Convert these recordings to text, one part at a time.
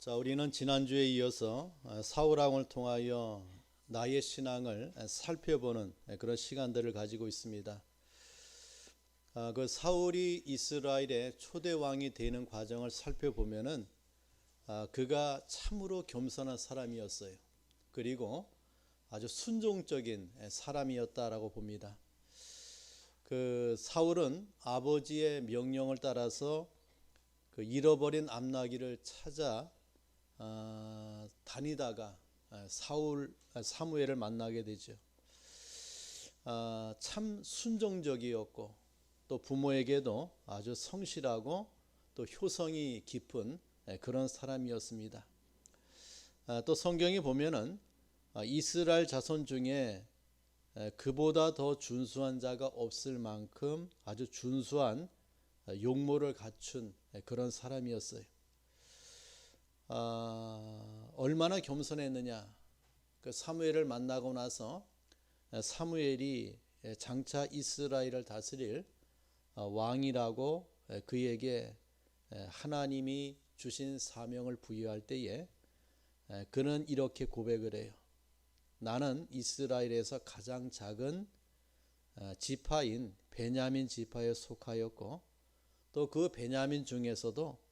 자, 우리는 지난주에 이어서 사울왕을 통하여 나의 신앙을 살펴보는 그런 시간들을 가지고 있습니다. 그 사울이 이스라엘의 초대 왕이 되는 과정을 살펴보면은 그가 참으로 겸손한 사람이었어요. 그리고 아주 순종적인 사람이었다라고 봅니다. 그 사울은 아버지의 명령을 따라서 그 잃어버린 암나귀를 찾아 다니다가 사무엘을 만나게 되죠. 참 순종적이었고 또 부모에게도 아주 성실하고 또 효성이 깊은 그런 사람이었습니다. 또 성경에 보면은 이스라엘 자손 중에 그보다 더 준수한 자가 없을 만큼 아주 준수한 용모를 갖춘 그런 사람이었어요. 얼마나 겸손했느냐. 그 사무엘을 만나고 나서 사무엘이 장차 이스라엘을 다스릴 왕이라고 그에게 하나님이 주신 사명을 부여할 때에 그는 이렇게 고백을 해요. 나는 이스라엘에서 가장 작은 지파인 베냐민 지파에 속하였고 또 그 베냐민 중에서도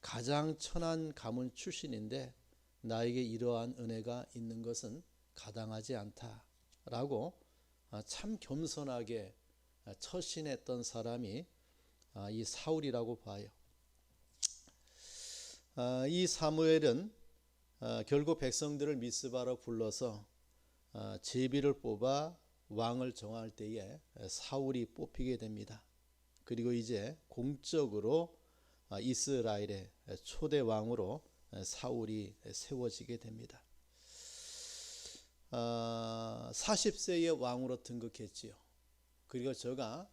가장 천한 가문 출신인데 나에게 이러한 은혜가 있는 것은 가당하지 않다라고 참 겸손하게 처신했던 사람이 이 사울이라고 봐요. 이 사무엘은 결국 백성들을 미스바로 불러서 제비를 뽑아 왕을 정할 때에 사울이 뽑히게 됩니다. 그리고 이제 공적으로 이스라엘의 초대 왕으로 사울이 세워지게 됩니다. 40세의 왕으로 등극했지요. 그리고 저가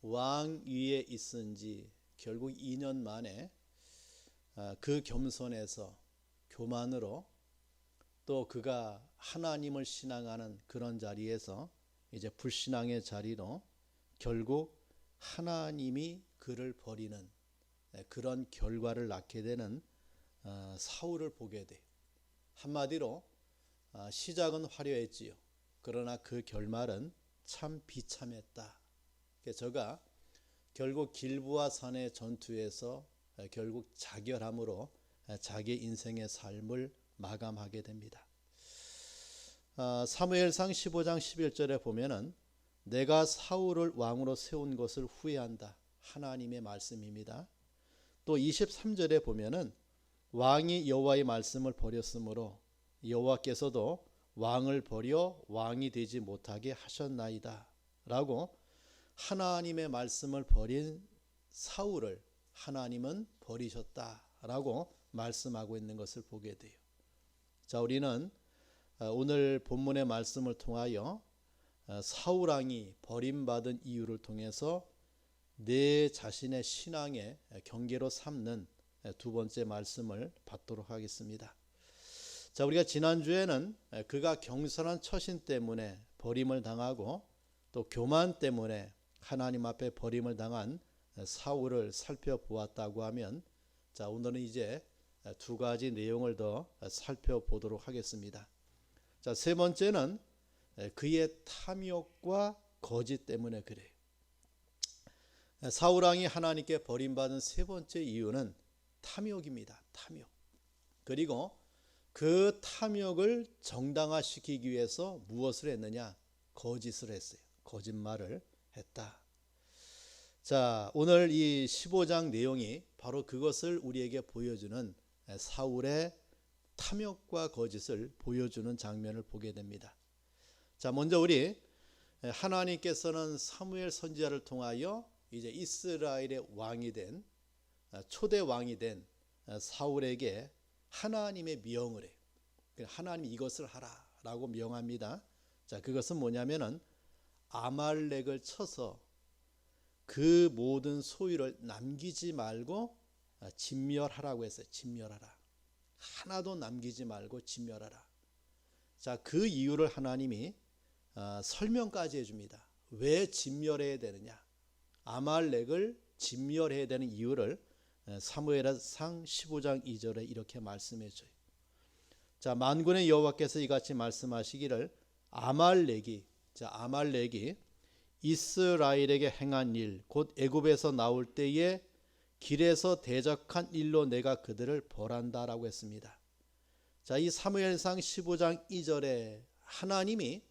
왕 위에 있은 지 결국 2년 만에 그 겸손에서 교만으로 또 그가 하나님을 신앙하는 그런 자리에서 이제 불신앙의 자리로 결국 하나님이 그를 버리는 그런 결과를 낳게 되는 사울을 보게 돼요. 한마디로 시작은 화려했지요. 그러나 그 결말은 참 비참했다. 저가 결국 길보아 산의 전투에서 결국 자결함으로 자기 인생의 삶을 마감하게 됩니다. 사무엘상 15장 11절에 보면은 내가 사울을 왕으로 세운 것을 후회한다. 하나님의 말씀입니다. 또 23절에 보면은 왕이 여호와의 말씀을 버렸으므로 여호와께서도 왕을 버려 왕이 되지 못하게 하셨나이다 라고 하나님의 말씀을 버린 사울을 하나님은 버리셨다 라고 말씀하고 있는 것을 보게 돼요. 자, 우리는 오늘 본문의 말씀을 통하여 사울왕이 버림받은 이유를 통해서 내 자신의 신앙의 경계로 삼는 두 번째 말씀을 받도록 하겠습니다. 자, 우리가 지난주에는 그가 경솔한 처신 때문에 버림을 당하고 또 교만 때문에 하나님 앞에 버림을 당한 사울을 살펴보았다고 하면, 자, 오늘은 이제 두 가지 내용을 더 살펴보도록 하겠습니다. 자, 세 번째는 그의 탐욕과 거짓 때문에 그래요. 사울왕이 하나님께 버림받은 세 번째 이유는 탐욕입니다. 탐욕. 그리고 그 탐욕을 정당화시키기 위해서 무엇을 했느냐? 거짓을 했어요. 거짓말을 했다. 자, 오늘 이 15장 내용이 바로 그것을 우리에게 보여주는 사울의 탐욕과 거짓을 보여주는 장면을 보게 됩니다. 자, 먼저 우리 하나님께서는 사무엘 선지자를 통하여 이제 이스라엘의 왕이 된 초대 왕이 된 사울에게 하나님의 명을 해요. 하나님이 이것을 하라라고 명합니다. 자, 그것은 뭐냐면은 아말렉을 쳐서 그 모든 소유를 남기지 말고 진멸하라고 했어요. 진멸하라. 하나도 남기지 말고 진멸하라. 자, 그 이유를 하나님이 설명까지 해줍니다. 왜 진멸해야 되느냐? 아말렉을 진멸해야 되는 이유를 사무엘상 15장 2절에 이렇게 말씀해 줘요. 자, 만군의 여호와께서 이같이 말씀하시기를 아말렉이 이스라엘에게 행한 일 곧 애굽에서 나올 때에 길에서 대적한 일로 내가 그들을 벌한다라고 했습니다. 자, 이 사무엘상 15장 2절에 하나님이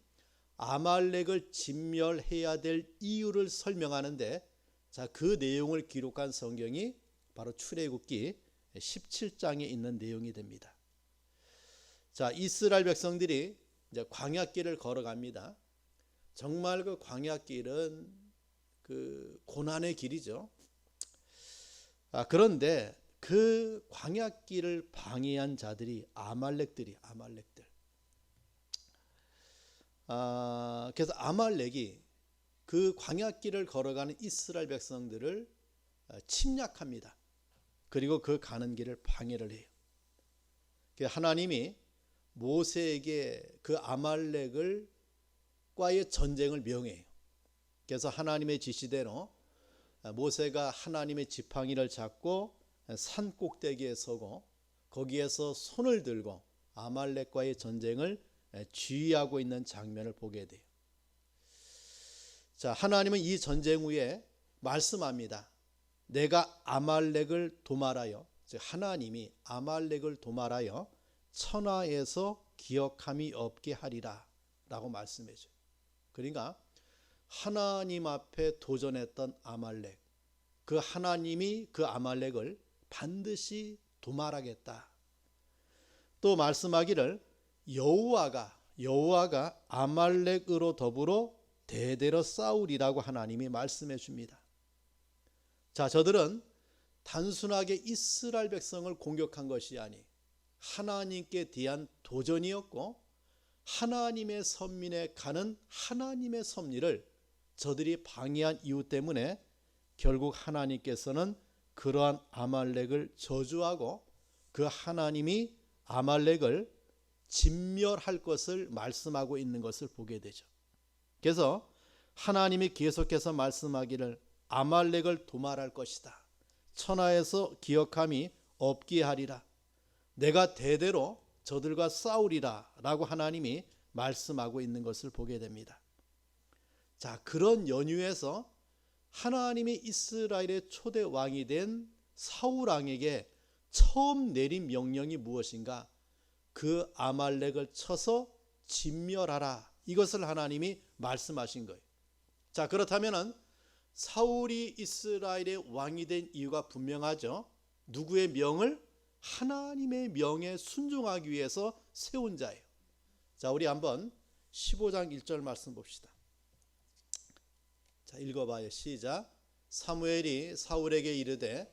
아말렉을 진멸해야 될 이유를 설명하는데, 자, 그 내용을 기록한 성경이 바로 출애굽기 17장에 있는 내용이 됩니다. 자, 이스라엘 백성들이 이제 광야길을 걸어갑니다. 정말 그 광야길은 그 고난의 길이죠. 그런데 그 광야길을 방해한 자들이 아말렉들. 그래서 아말렉이 그 광야길을 걸어가는 이스라엘 백성들을 침략합니다. 그리고 그 가는 길을 방해를 해요. 하나님이 모세에게 그 아말렉과의 전쟁을 명해요. 그래서 하나님의 지시대로 모세가 하나님의 지팡이를 잡고 산 꼭대기에 서고 거기에서 손을 들고 아말렉과의 전쟁을 지휘하고 있는 장면을 보게 돼요. 자, 하나님은 이 전쟁 후에 말씀합니다. 내가 아말렉을 도말하여, 즉 하나님이 아말렉을 도말하여 천하에서 기억함이 없게 하리라 라고 말씀해 줘요. 그러니까 하나님 앞에 도전했던 아말렉, 그 하나님이 그 아말렉을 반드시 도말하겠다. 또 말씀하기를 여호와가 아말렉으로 더불어 대대로 싸우리라고 하나님이 말씀해 줍니다. 자, 저들은 단순하게 이스라엘 백성을 공격한 것이 아니 하나님께 대한 도전이었고, 하나님의 선민에 가는 하나님의 섭리를 저들이 방해한 이유 때문에 결국 하나님께서는 그러한 아말렉을 저주하고 그 하나님이 아말렉을 진멸할 것을 말씀하고 있는 것을 보게 되죠. 그래서 하나님이 계속해서 말씀하기를 아말렉을 도말할 것이다. 천하에서 기억함이 없게 하리라. 내가 대대로 저들과 싸우리라 라고 하나님이 말씀하고 있는 것을 보게 됩니다. 자, 그런 연유에서 하나님이 이스라엘의 초대 왕이 된 사울 왕에게 처음 내린 명령이 무엇인가? 그 아말렉을 쳐서 진멸하라. 이것을 하나님이 말씀하신 거예요. 자, 그렇다면 사울이 이스라엘의 왕이 된 이유가 분명하죠. 누구의 명을? 하나님의 명에 순종하기 위해서 세운 자예요. 자, 우리 한번 15장 1절 말씀 봅시다. 자, 읽어봐요. 시작. 사무엘이 사울에게 이르되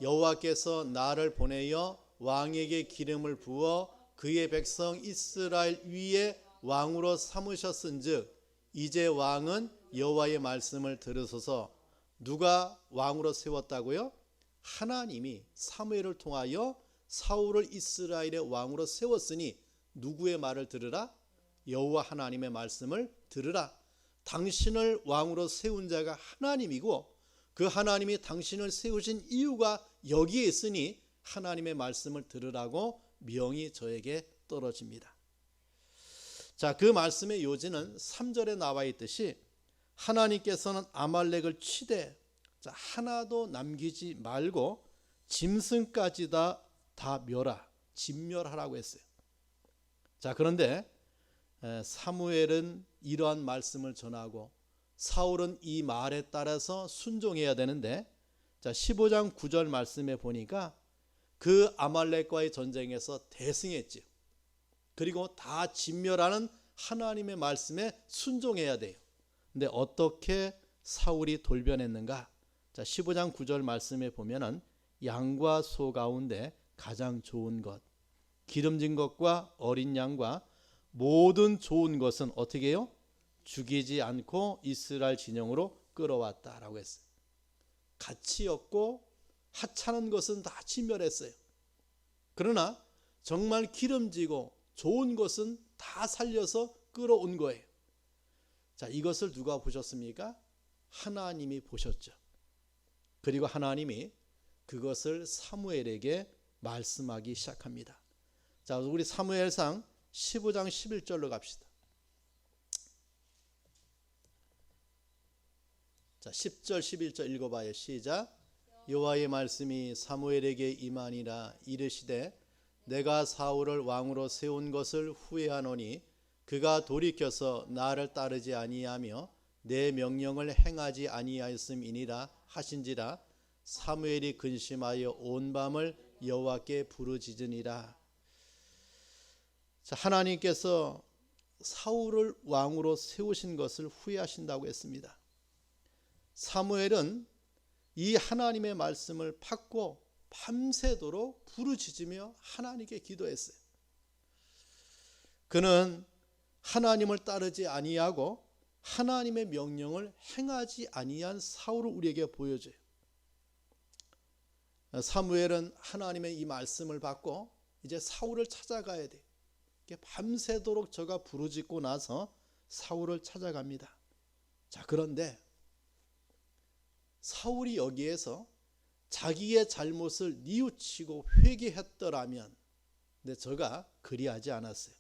여호와께서 나를 보내어 왕에게 기름을 부어 그의 백성 이스라엘 위에 왕으로 삼으셨은즉 이제 왕은 여호와의 말씀을 들으소서. 누가 왕으로 세웠다고요? 하나님이 사무엘을 통하여 사울을 이스라엘의 왕으로 세웠으니 누구의 말을 들으라? 여호와 하나님의 말씀을 들으라. 당신을 왕으로 세운 자가 하나님이고 그 하나님이 당신을 세우신 이유가 여기에 있으니 하나님의 말씀을 들으라고 명이 저에게 떨어집니다. 자, 그 말씀의 요지는 3절에 나와 있듯이 하나님께서는 아말렉을 치되 하나도 남기지 말고 짐승까지 다 진멸하라고 했어요. 자, 그런데 사무엘은 이러한 말씀을 전하고 사울은 이 말에 따라서 순종해야 되는데, 자, 15장 9절 말씀에 보니까 그 아말렉과의 전쟁에서 대승했죠. 그리고 다 진멸하는 하나님의 말씀에 순종해야 돼요. 근데 어떻게 사울이 돌변했는가? 자, 15장 9절 말씀에 보면은 양과 소 가운데 가장 좋은 것, 기름진 것과 어린 양과 모든 좋은 것은 어떻게 해요? 죽이지 않고 이스라엘 진영으로 끌어왔다라고 했어요. 가치 없고 하찮은 것은 다 진멸했어요. 그러나 정말 기름지고 좋은 것은 다 살려서 끌어온 거예요. 자, 이것을 누가 보셨습니까? 하나님이 보셨죠. 그리고 하나님이 그것을 사무엘에게 말씀하기 시작합니다. 자, 우리 사무엘상 15장 11절로 갑시다. 자, 10절 11절 읽어봐요. 시작. 여호와의 말씀이 사무엘에게 임하니라. 이르시되 내가 사울을 왕으로 세운 것을 후회하노니 그가 돌이켜서 나를 따르지 아니하며 내 명령을 행하지 아니하였음이니라 하신지라. 사무엘이 근심하여 온 밤을 여호와께 부르짖으니라. 자, 하나님께서 사울을 왕으로 세우신 것을 후회하신다고 했습니다. 사무엘은 이 하나님의 말씀을 받고 밤새도록 부르짖으며 하나님께 기도했어요. 그는 하나님을 따르지 아니하고 하나님의 명령을 행하지 아니한 사울을 우리에게 보여줘요. 사무엘은 하나님의 이 말씀을 받고 이제 사울을 찾아가야 돼. 밤새도록 저가 부르짖고 나서 사울을 찾아갑니다. 자, 그런데 사울이 여기에서 자기의 잘못을 뉘우치고 회개했더라면, 근데 저가 그리하지 않았어요.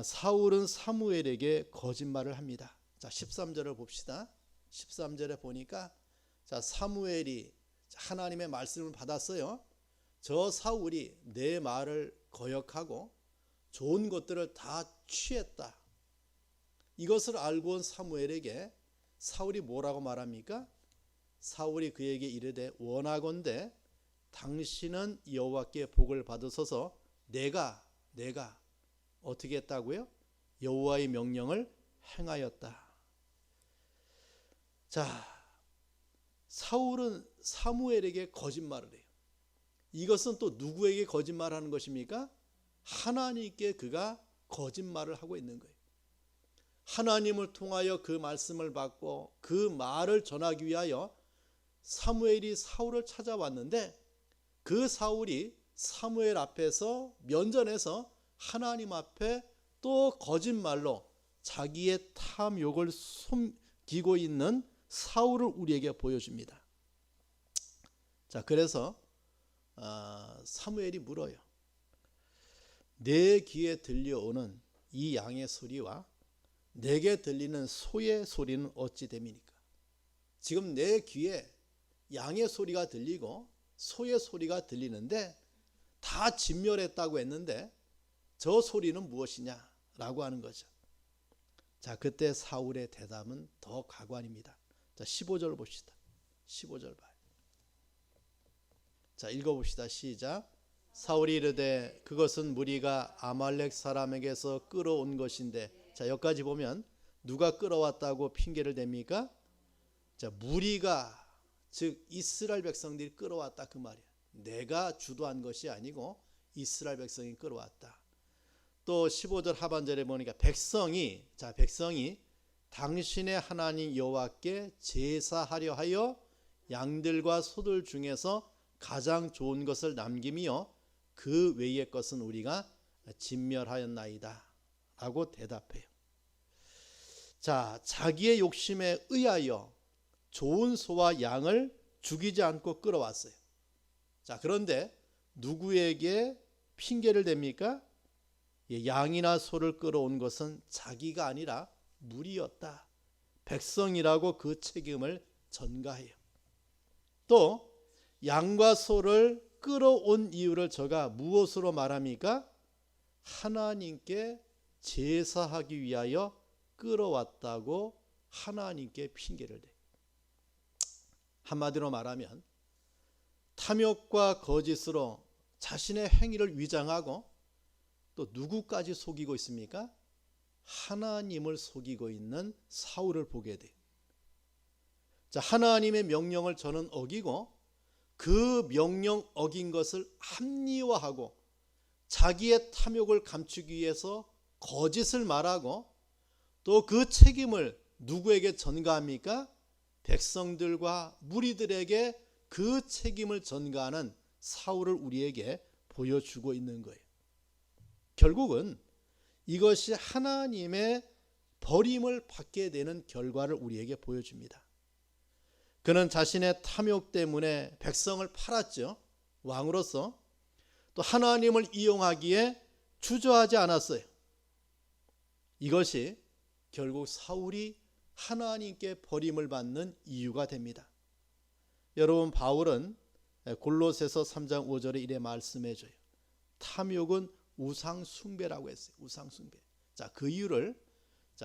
사울은 사무엘에게 거짓말을 합니다. 자, 13절을 봅시다. 13절에 보니까 자, 사무엘이 하나님의 말씀을 받았어요. 저 사울이 내 말을 거역하고 좋은 것들을 다 취했다. 이것을 알고 온 사무엘에게 사울이 뭐라고 말합니까? 사울이 그에게 이르되 원하건대 당신은 여호와께 복을 받으소서. 내가 어떻게 했다고요? 여호와의 명령을 행하였다. 자, 사울은 사무엘에게 거짓말을 해요. 이것은 또 누구에게 거짓말하는 것입니까? 하나님께 그가 거짓말을 하고 있는 거예요. 하나님을 통하여 그 말씀을 받고 그 말을 전하기 위하여 사무엘이 사울을 찾아왔는데, 그 사울이 사무엘 앞에서 면전에서 하나님 앞에 또 거짓말로 자기의 탐욕을 숨기고 있는 사울을 우리에게 보여줍니다. 자, 그래서 사무엘이 물어요. 내 귀에 들려오는 이 양의 소리와 내게 들리는 소의 소리는 어찌 됨이니까? 지금 내 귀에 양의 소리가 들리고 소의 소리가 들리는데 다 진멸했다고 했는데 저 소리는 무엇이냐? 라고 하는 거죠. 자, 그때 사울의 대답은 더 가관입니다. 자, 15절 봅시다. 15절 봐요. 자, 읽어봅시다. 시작. 사울이 이르되 그것은 무리가 아말렉 사람에게서 끌어온 것인데, 자, 여기까지 보면 누가 끌어왔다고 핑계를 댑니까? 자, 무리가, 즉 이스라엘 백성들이 끌어왔다 그 말이야. 내가 주도한 것이 아니고 이스라엘 백성이 끌어왔다. 또 15절 하반절에 보니까 백성이 당신의 하나님 여호와께 제사하려 하여 양들과 소들 중에서 가장 좋은 것을 남기며 그 외의 것은 우리가 진멸하였나이다 라고 대답해요. 자, 자기의 욕심에 의하여 좋은 소와 양을 죽이지 않고 끌어왔어요. 자, 그런데 누구에게 핑계를 댑니까? 양이나 소를 끌어온 것은 자기가 아니라 무리였다. 백성이라고 그 책임을 전가해요. 또 양과 소를 끌어온 이유를 저가 무엇으로 말합니까? 하나님께 제사하기 위하여 끌어왔다고 하나님께 핑계를 대요. 한마디로 말하면 탐욕과 거짓으로 자신의 행위를 위장하고 또 누구까지 속이고 있습니까? 하나님을 속이고 있는 사울을 보게 돼요. 자, 하나님의 명령을 저는 어기고 그 명령 어긴 것을 합리화하고 자기의 탐욕을 감추기 위해서 거짓을 말하고 또 그 책임을 누구에게 전가합니까? 백성들과 무리들에게 그 책임을 전가하는 사울을 우리에게 보여주고 있는 거예요. 결국은 이것이 하나님의 버림을 받게 되는 결과를 우리에게 보여줍니다. 그는 자신의 탐욕 때문에 백성을 팔았죠. 왕으로서. 또 하나님을 이용하기에 주저하지 않았어요. 이것이 결국 사울이 하나님께 버림을 받는 이유가 됩니다. 여러분, 바울은 골로새서 3장 5절에 이래 말씀해 줘요. 탐욕은 우상 숭배라고 했어요. 우상 숭배. 자, 그 이유를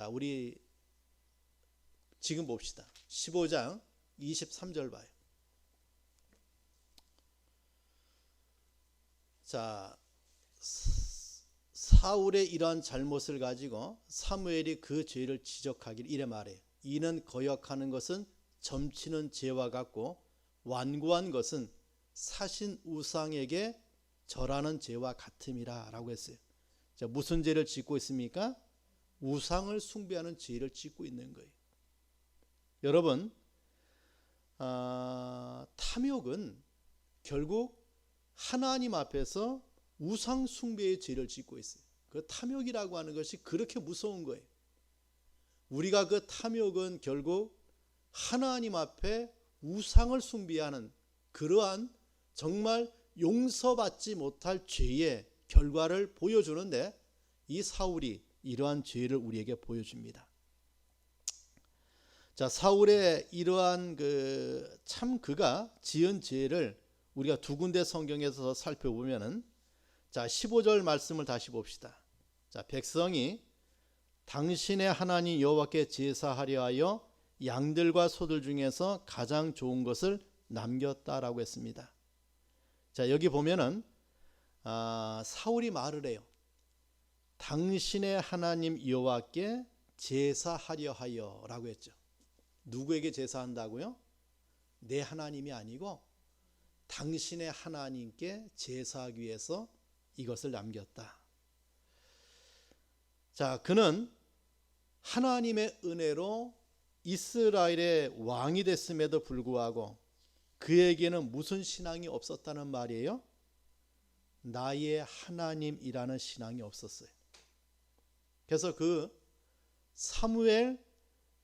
우리 지금 봅시다. 15장 23절 봐요. 자, 사울의 이러한 잘못을 가지고 사무엘이 그 죄를 지적하길 이래 말해요. 이는 거역하는 것은 점치는 죄와 같고 완고한 것은 사신 우상에게 절하는 죄와 같음이라 라고 했어요. 자, 무슨 죄를 짓고 있습니까? 우상을 숭배하는 죄를 짓고 있는 거예요. 여러분, 탐욕은 결국 하나님 앞에서 우상 숭배의 죄를 짓고 있어요. 그 탐욕이라고 하는 것이 그렇게 무서운 거예요. 우리가 그 탐욕은 결국 하나님 앞에 우상을 숭배하는 그러한 정말 용서받지 못할 죄의 결과를 보여주는데, 이 사울이 이러한 죄를 우리에게 보여줍니다. 자, 사울의 이러한 그가 지은 죄를 우리가 두 군데 성경에서 살펴보면은, 자, 15절 말씀을 다시 봅시다. 자, 백성이 당신의 하나님 여호와께 제사하려 하여 양들과 소들 중에서 가장 좋은 것을 남겼다라고 했습니다. 자, 여기 보면은 사울이 말을 해요. 당신의 하나님 여호와께 제사하려 하여 라고 했죠. 누구에게 제사한다고요? 내 하나님이 아니고 당신의 하나님께 제사하기 위해서 이것을 남겼다. 자, 그는 하나님의 은혜로 이스라엘의 왕이 됐음에도 불구하고 그에게는 무슨 신앙이 없었다는 말이에요? 나의 하나님이라는 신앙이 없었어요. 그래서 그 사무엘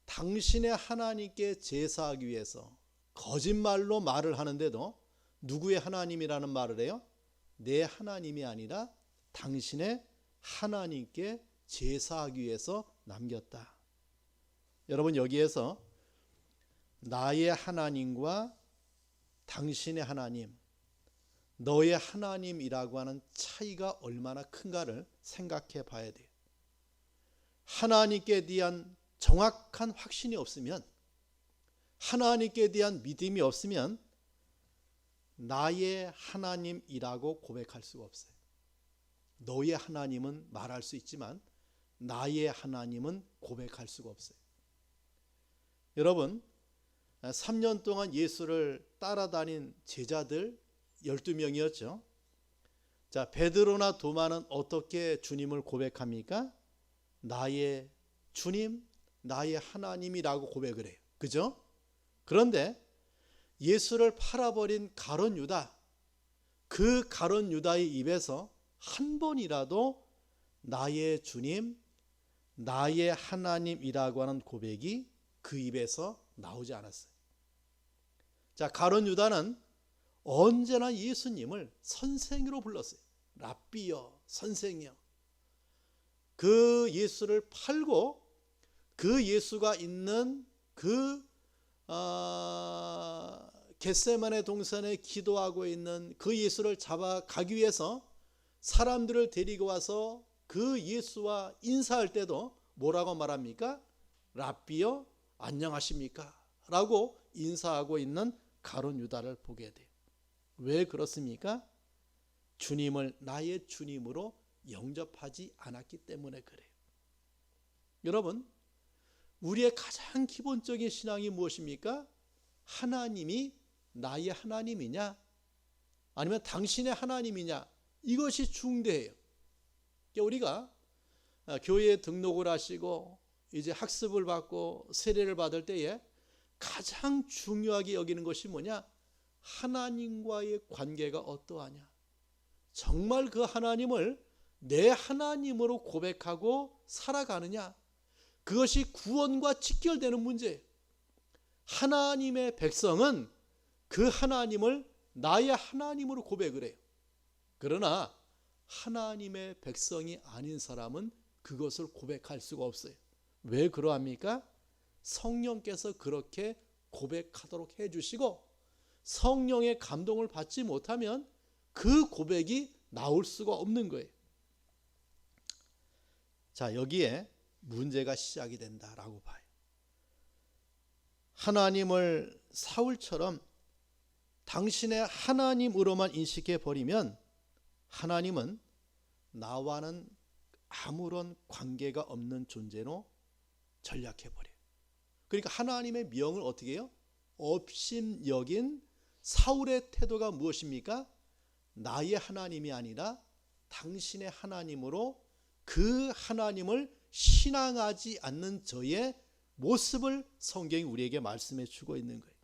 당신의 하나님께 제사하기 위해서 거짓말로 말을 하는데도 누구의 하나님이라는 말을 해요? 내 하나님이 아니라 당신의 하나님께 제사하기 위해서 남겼다. 여러분, 여기에서 나의 하나님과 당신의 하나님, 너의 하나님이라고 하는 차이가 얼마나 큰가를 생각해 봐야 돼요. 하나님께 대한 정확한 확신이 없으면, 하나님께 대한 믿음이 없으면 나의 하나님이라고 고백할 수가 없어요. 너의 하나님은 말할 수 있지만 나의 하나님은 고백할 수가 없어요. 여러분, 3년 동안 예수를 따라다닌 제자들 12명이었죠. 자, 베드로나 도마는 어떻게 주님을 고백합니까? 나의 주님, 나의 하나님이라고 고백을 해요. 그죠? 그런데 예수를 팔아버린 가룟 유다, 그 가룟 유다의 입에서 한 번이라도 나의 주님, 나의 하나님이라고 하는 고백이 그 입에서 나오지 않았어요. 자, 가룟 유다는 언제나 예수님을 선생으로 불렀어요. 랍비여, 선생이여. 그 예수를 팔고 그 예수가 있는 그 겟세마네 동산에 기도하고 있는 그 예수를 잡아가기 위해서 사람들을 데리고 와서 그 예수와 인사할 때도 뭐라고 말합니까? 랍비여, 안녕하십니까? 라고 인사하고 있는 가룟 유다를 보게 돼요. 왜 그렇습니까? 주님을 나의 주님으로 영접하지 않았기 때문에 그래요. 여러분, 우리의 가장 기본적인 신앙이 무엇입니까? 하나님이 나의 하나님이냐? 아니면 당신의 하나님이냐? 이것이 중대해요. 우리가 교회에 등록을 하시고 이제 학습을 받고 세례를 받을 때에 가장 중요하게 여기는 것이 뭐냐? 하나님과의 관계가 어떠하냐? 정말 그 하나님을 내 하나님으로 고백하고 살아가느냐? 그것이 구원과 직결되는 문제예요. 하나님의 백성은 그 하나님을 나의 하나님으로 고백을 해요. 그러나 하나님의 백성이 아닌 사람은 그것을 고백할 수가 없어요. 왜 그러합니까? 성령께서 그렇게 고백하도록 해주시고 성령의 감동을 받지 못하면 그 고백이 나올 수가 없는 거예요. 자, 여기에 문제가 시작이 된다라고 봐요. 하나님을 사울처럼 당신의 하나님으로만 인식해 버리면 하나님은 나와는 아무런 관계가 없는 존재로 전락해 버려요. 그러니까 하나님의 명을 어떻게 해요? 업신여긴 사울의 태도가 무엇입니까? 나의 하나님이 아니라 당신의 하나님으로 그 하나님을 신앙하지 않는 저의 모습을 성경이 우리에게 말씀해 주고 있는 거예요.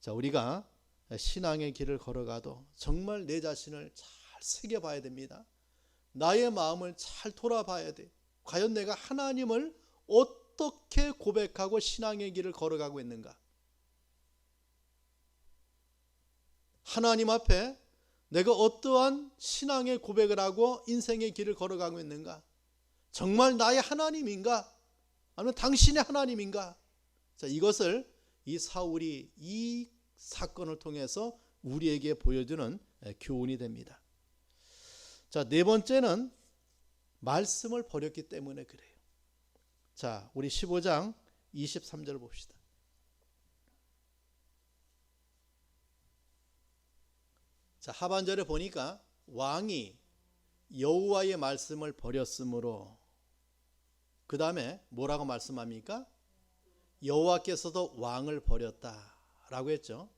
자, 우리가 신앙의 길을 걸어가도 정말 내 자신을 잘 새겨봐야 됩니다. 나의 마음을 잘 돌아봐야 돼. 과연 내가 하나님을 어떻게 고백하고 신앙의 길을 걸어가고 있는가? 하나님 앞에 내가 어떠한 신앙의 고백을 하고 인생의 길을 걸어가고 있는가? 정말 나의 하나님인가? 아니면 당신의 하나님인가? 자, 이것을 이 사울이 이 사건을 통해서 우리에게 보여주는 교훈이 됩니다. 자, 네 번째는 말씀을 버렸기 때문에 그래요. 자, 우리 15장 23절 봅시다. 자, 하반절에 보니까 왕이 여호와의 말씀을 버렸으므로, 그 다음에 뭐라고 말씀합니까? 여호와께서도 왕을 버렸다라고 했죠.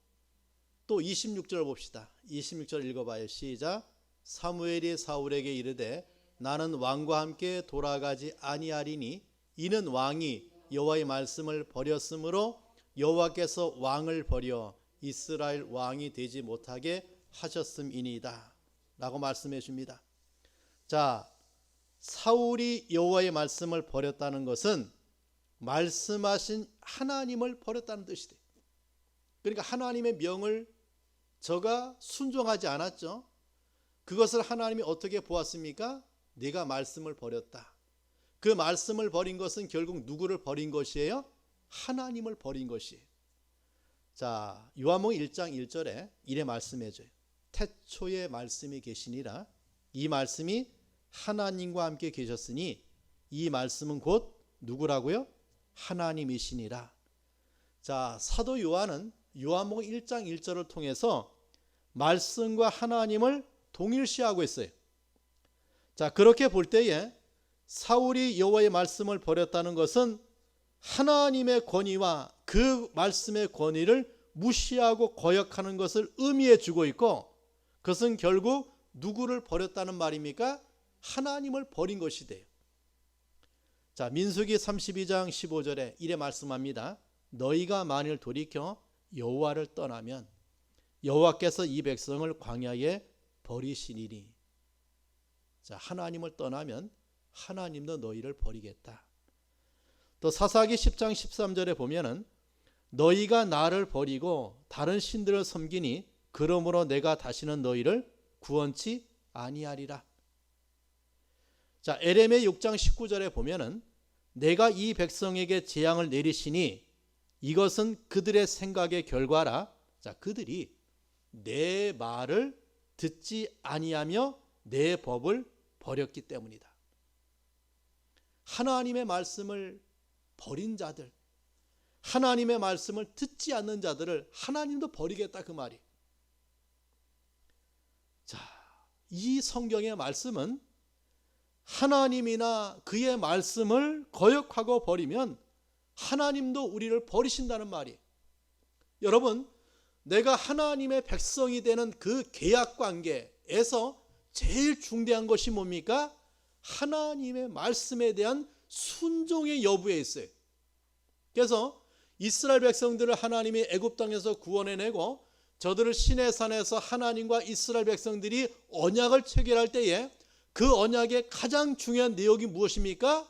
또 26절 봅시다. 26절 읽어봐요. 시작. 사무엘이 사울에게 이르되 나는 왕과 함께 돌아가지 아니하리니 이는 왕이 여호와의 말씀을 버렸으므로 여호와께서 왕을 버려 이스라엘 왕이 되지 못하게 하셨음이니이다 라고 말씀해 줍니다. 자, 사울이 여호와의 말씀을 버렸다는 것은 말씀하신 하나님을 버렸다는 뜻이 돼요. 그러니까 하나님의 명을 저가 순종하지 않았죠. 그것을 하나님이 어떻게 보았습니까? 네가 말씀을 버렸다. 그 말씀을 버린 것은 결국 누구를 버린 것이에요? 하나님을 버린 것이에요. 자, 요한복음 1장 1절에 이래 말씀해 줘요. 태초에 말씀이 계시니라. 이 말씀이 하나님과 함께 계셨으니 이 말씀은 곧 누구라고요? 하나님이시니라. 자, 사도 요한은 요한복음 1장 1절을 통해서 말씀과 하나님을 동일시하고 있어요. 자, 그렇게 볼 때에 사울이 여호와의 말씀을 버렸다는 것은 하나님의 권위와 그 말씀의 권위를 무시하고 거역하는 것을 의미해 주고 있고, 그것은 결국 누구를 버렸다는 말입니까? 하나님을 버린 것이 돼요. 자, 민수기 32장 15절에 이래 말씀합니다. 너희가 만일 돌이켜 여호와를 떠나면 여호와께서 이 백성을 광야에 버리시리니. 자, 하나님을 떠나면 하나님도 너희를 버리겠다. 또 사사기 10장 13절에 보면은 너희가 나를 버리고 다른 신들을 섬기니 그러므로 내가 다시는 너희를 구원치 아니하리라. 자, 에레미야 6장 19절에 보면은 내가 이 백성에게 재앙을 내리시니 이것은 그들의 생각의 결과라. 자, 그들이 내 말을 듣지 아니하며 내 법을 버렸기 때문이다. 하나님의 말씀을 버린 자들, 하나님의 말씀을 듣지 않는 자들을 하나님도 버리겠다, 그 말이. 자, 이 성경의 말씀은 하나님이나 그의 말씀을 거역하고 버리면 하나님도 우리를 버리신다는 말이에요. 여러분, 내가 하나님의 백성이 되는 그 계약 관계에서 제일 중대한 것이 뭡니까? 하나님의 말씀에 대한 순종의 여부에 있어요. 그래서 이스라엘 백성들을 하나님이 애굽 땅에서 구원해내고 저들을 시내산에서 하나님과 이스라엘 백성들이 언약을 체결할 때에 그 언약의 가장 중요한 내용이 무엇입니까?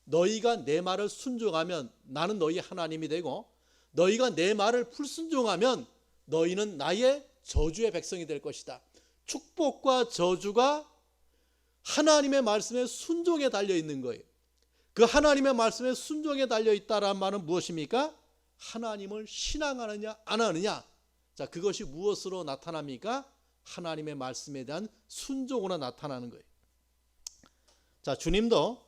너희가 내 말을 순종하면 나는 너희 하나님이 되고 너희가 내 말을 불순종하면 너희는 나의 저주의 백성이 될 것이다. 축복과 저주가 하나님의 말씀에 순종에 달려 있는 거예요. 그 하나님의 말씀에 순종에 달려 있다라는 말은 무엇입니까? 하나님을 신앙하느냐 안 하느냐. 자, 그것이 무엇으로 나타납니까? 하나님의 말씀에 대한 순종으로 나타나는 거예요. 자, 주님도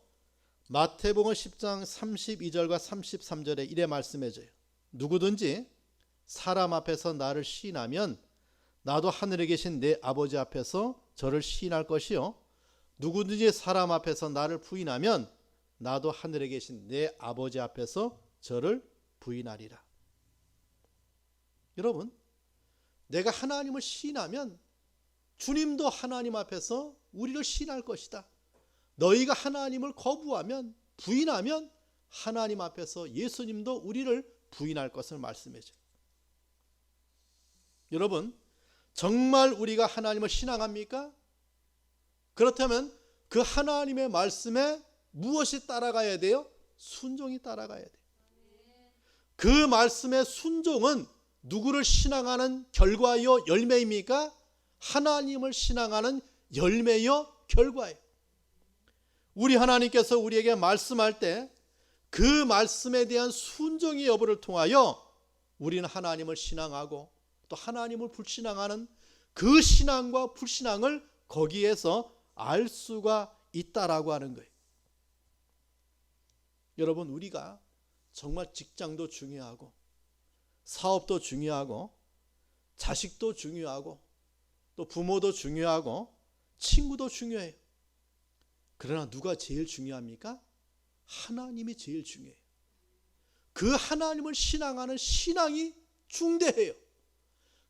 마태복음 10장 32절과 33절에 이래 말씀해줘요. 누구든지 사람 앞에서 나를 시인하면 나도 하늘에 계신 내 아버지 앞에서 저를 시인할 것이요, 누구든지 사람 앞에서 나를 부인하면 나도 하늘에 계신 내 아버지 앞에서 저를 부인하리라. 여러분, 내가 하나님을 시인하면 주님도 하나님 앞에서 우리를 시인할 것이다. 너희가 하나님을 거부하면, 부인하면 하나님 앞에서 예수님도 우리를 부인할 것을 말씀해 줘요. 여러분, 정말 우리가 하나님을 신앙합니까? 그렇다면 그 하나님의 말씀에 무엇이 따라가야 돼요? 순종이 따라가야 돼요. 그 말씀의 순종은 누구를 신앙하는 결과요, 열매입니까? 하나님을 신앙하는 열매요, 결과예요. 우리 하나님께서 우리에게 말씀할 때 그 말씀에 대한 순종의 여부를 통하여 우리는 하나님을 신앙하고 또 하나님을 불신앙하는 그 신앙과 불신앙을 거기에서 알 수가 있다라고 하는 거예요. 여러분, 우리가 정말 직장도 중요하고 사업도 중요하고 자식도 중요하고 또 부모도 중요하고 친구도 중요해요. 그러나 누가 제일 중요합니까? 하나님이 제일 중요해요. 그 하나님을 신앙하는 신앙이 중대해요.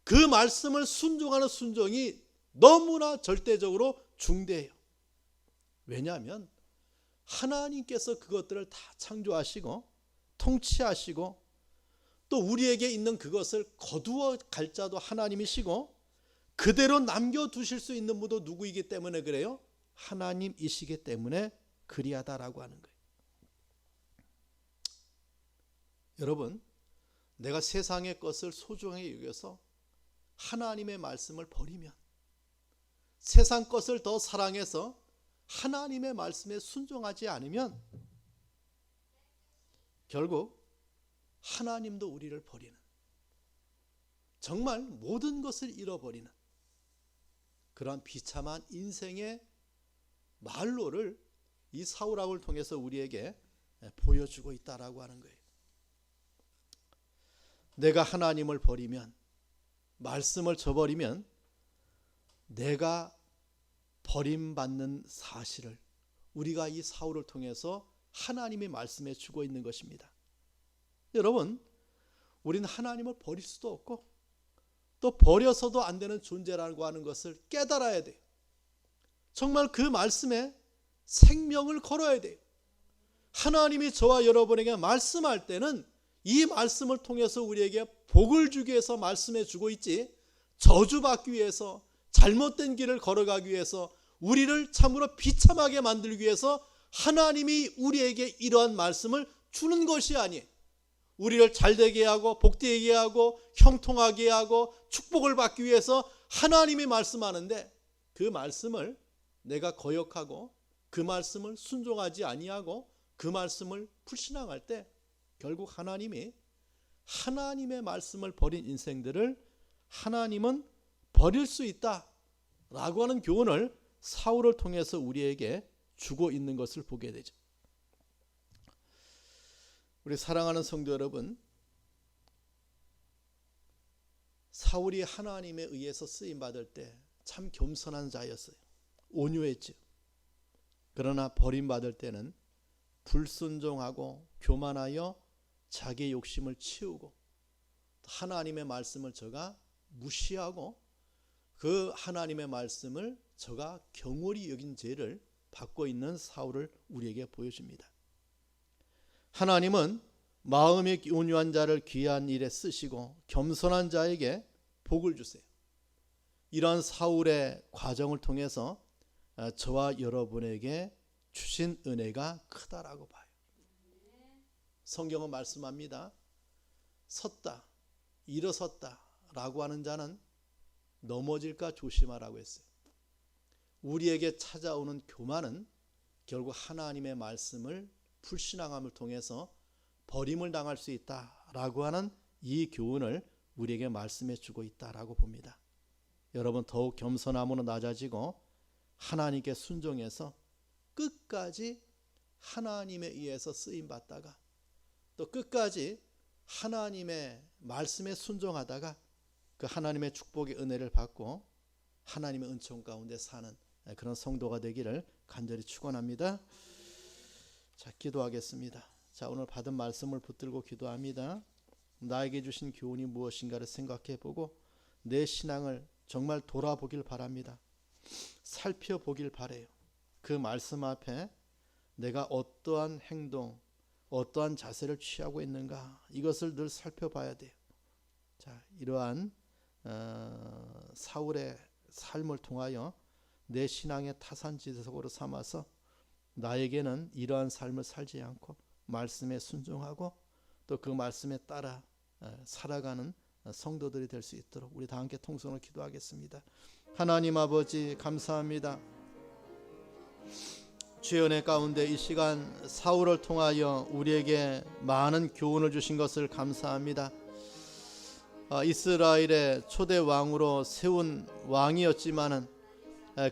그 말씀을 순종하는 순종이 너무나 절대적으로 중대해요. 왜냐하면 하나님께서 그것들을 다 창조하시고 통치하시고 또 우리에게 있는 그것을 거두어 갈 자도 하나님이시고 그대로 남겨두실 수 있는 분도 누구이기 때문에 그래요? 하나님이시기 때문에 그리하다라고 하는 거예요. 여러분, 내가 세상의 것을 소중하게 여겨서 하나님의 말씀을 버리면, 세상 것을 더 사랑해서 하나님의 말씀에 순종하지 않으면 결국 하나님도 우리를 버리는, 정말 모든 것을 잃어버리는 그러한 비참한 인생의 말로를 이 사울왕을 통해서 우리에게 보여주고 있다라고 하는 거예요. 내가 하나님을 버리면, 말씀을 저버리면 내가 버림받는 사실을 우리가 이 사울을 통해서 하나님의 말씀에 주고 있는 것입니다. 여러분, 우리는 하나님을 버릴 수도 없고 또 버려서도 안 되는 존재라고 하는 것을 깨달아야 돼요. 정말 그 말씀에 생명을 걸어야 돼요. 하나님이 저와 여러분에게 말씀할 때는 이 말씀을 통해서 우리에게 복을 주기 위해서 말씀해 주고 있지, 저주받기 위해서, 잘못된 길을 걸어가기 위해서, 우리를 참으로 비참하게 만들기 위해서 하나님이 우리에게 이러한 말씀을 주는 것이 아니에요. 우리를 잘되게 하고 복되게 하고 형통하게 하고 축복을 받기 위해서 하나님이 말씀하는데, 그 말씀을 내가 거역하고 그 말씀을 순종하지 아니하고 그 말씀을 불신앙할 때 결국 하나님이 하나님의 말씀을 버린 인생들을 하나님은 버릴 수 있다라고 하는 교훈을 사울을 통해서 우리에게 주고 있는 것을 보게 되죠. 우리 사랑하는 성도 여러분, 사울이 하나님에 의해서 쓰임받을 때 참 겸손한 자였어요. 온유했죠. 그러나 버림받을 때는 불순종하고 교만하여 자기의 욕심을 채우고 하나님의 말씀을 저가 무시하고 그 하나님의 말씀을 저가 경홀히 여긴 죄를 받고 있는 사울을 우리에게 보여줍니다. 하나님은 마음이 온유한 자를 귀한 일에 쓰시고 겸손한 자에게 복을 주세요. 이러한 사울의 과정을 통해서 저와 여러분에게 주신 은혜가 크다라고 봐요. 성경은 말씀합니다. 섰다, 일어섰다 라고 하는 자는 넘어질까 조심하라고 했어요. 우리에게 찾아오는 교만은 결국 하나님의 말씀을 불신앙함을 통해서 버림을 당할 수 있다라고 하는 이 교훈을 우리에게 말씀해 주고 있다라고 봅니다. 여러분, 더욱 겸손함으로 낮아지고 하나님께 순종해서 끝까지 하나님에 의해서 쓰임받다가 또 끝까지 하나님의 말씀에 순종하다가 그 하나님의 축복의 은혜를 받고 하나님의 은총 가운데 사는 그런 성도가 되기를 간절히 축원합니다. 자, 기도하겠습니다. 자, 오늘 받은 말씀을 붙들고 기도합니다. 나에게 주신 교훈이 무엇인가를 생각해보고 내 신앙을 정말 돌아보길 바랍니다. 살펴보길 바래요. 그 말씀 앞에 내가 어떠한 행동, 어떠한 자세를 취하고 있는가, 이것을 늘 살펴봐야 돼요. 자, 이러한 사울의 삶을 통하여 내 신앙의 타산지석으로 삼아서 나에게는 이러한 삶을 살지 않고 말씀에 순종하고 또 그 말씀에 따라 살아가는 성도들이 될 수 있도록 우리 다 함께 통성으로 기도하겠습니다. 하나님 아버지, 감사합니다. 주의 은혜 가운데 이 시간 사울을 통하여 우리에게 많은 교훈을 주신 것을 감사합니다. 이스라엘의 초대 왕으로 세운 왕이었지만은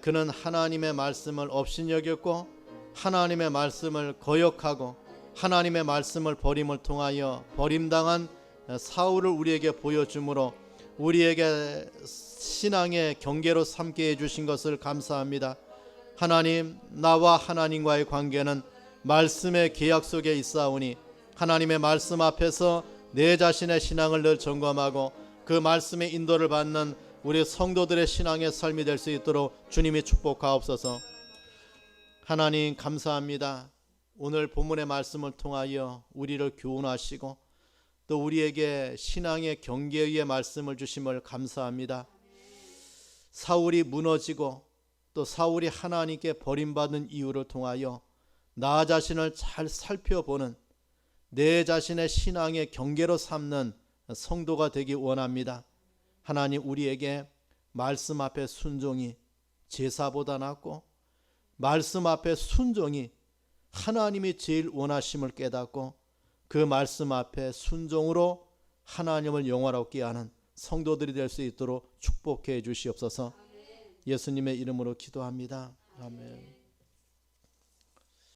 그는 하나님의 말씀을 업신여겼고 하나님의 말씀을 거역하고 하나님의 말씀을 버림을 통하여 버림당한 사울을 우리에게 보여주므로 우리에게 신앙의 경계로 삼게 해주신 것을 감사합니다. 하나님, 나와 하나님과의 관계는 말씀의 계약 속에 있사오니 하나님의 말씀 앞에서 내 자신의 신앙을 늘 점검하고 그 말씀의 인도를 받는 우리 성도들의 신앙의 삶이 될 수 있도록 주님이 축복하옵소서. 하나님, 감사합니다. 오늘 본문의 말씀을 통하여 우리를 교훈하시고 또 우리에게 신앙의 경계의 말씀을 주심을 감사합니다. 사울이 무너지고 또 사울이 하나님께 버림받은 이유를 통하여 나 자신을 잘 살펴보는 내 자신의 신앙의 경계로 삼는 성도가 되기 원합니다. 하나님, 우리에게 말씀 앞에 순종이 제사보다 낫고 말씀 앞에 순종이 하나님이 제일 원하심을 깨닫고 그 말씀 앞에 순종으로 하나님을 영화롭게 하는 성도들이 될 수 있도록 축복해 주시옵소서. 예수님의 이름으로 기도합니다. 아멘.